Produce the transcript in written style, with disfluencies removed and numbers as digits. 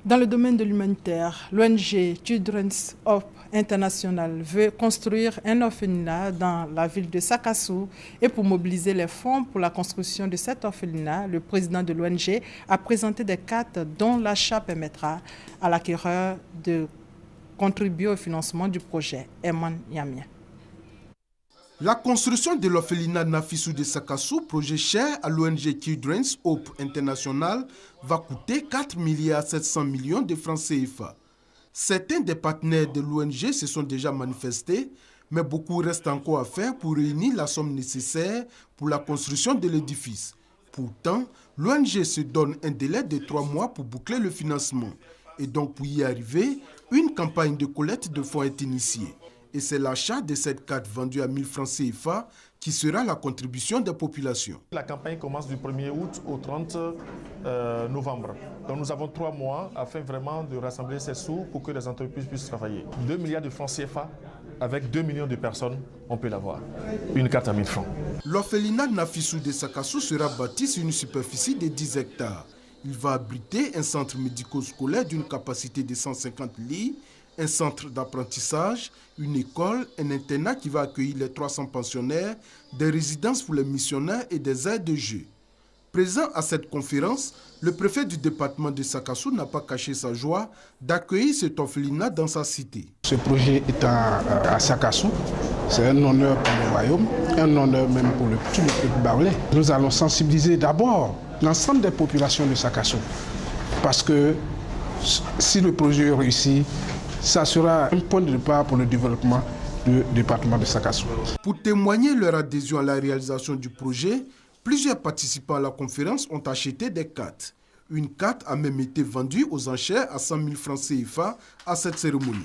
Dans le domaine de l'humanitaire, l'ONG Children's Hope International veut construire un orphelinat dans la ville de Sakassou et pour mobiliser les fonds pour la construction de cet orphelinat, le président de l'ONG a présenté des cartes dont l'achat permettra à l'acquéreur de contribuer au financement du projet. Eman Yamia. La construction de l'orphelinat Nafissou de Sakassou, projet cher à l'ONG Children's Hope International, va coûter 4,7 milliards de francs CFA. Certains des partenaires de l'ONG se sont déjà manifestés, mais beaucoup reste encore à faire pour réunir la somme nécessaire pour la construction de l'édifice. Pourtant, l'ONG se donne un délai de 3 mois pour boucler le financement. Et donc pour y arriver, une campagne de collecte de fonds est initiée. Et c'est l'achat de cette carte vendue à 1000 francs CFA qui sera la contribution des populations. La campagne commence du 1er août au 30 novembre. Donc nous avons 3 mois afin vraiment de rassembler ces sous pour que les entreprises puissent travailler. 2 milliards de francs CFA avec 2 millions de personnes, on peut l'avoir. Une carte à 1000 francs. L'orphelinat Nafissou de Sakassou sera bâti sur une superficie de 10 hectares. Il va abriter un centre médico-scolaire d'une capacité de 150 lits, un centre d'apprentissage, une école, un internat qui va accueillir les 300 pensionnaires, des résidences pour les missionnaires et des aires de jeu. Présent à cette conférence, le préfet du département de Sakassou n'a pas caché sa joie d'accueillir cet orphelinat dans sa cité. Ce projet est à Sakassou, c'est un honneur pour le royaume, un honneur même pour tout le peuple barlais. Nous allons sensibiliser d'abord l'ensemble des populations de Sakassou, parce que si le projet réussit, ça sera un point de départ pour le développement du département de Sakassou. Pour témoigner leur adhésion à la réalisation du projet, plusieurs participants à la conférence ont acheté des cartes. Une carte a même été vendue aux enchères à 100 000 francs CFA à cette cérémonie.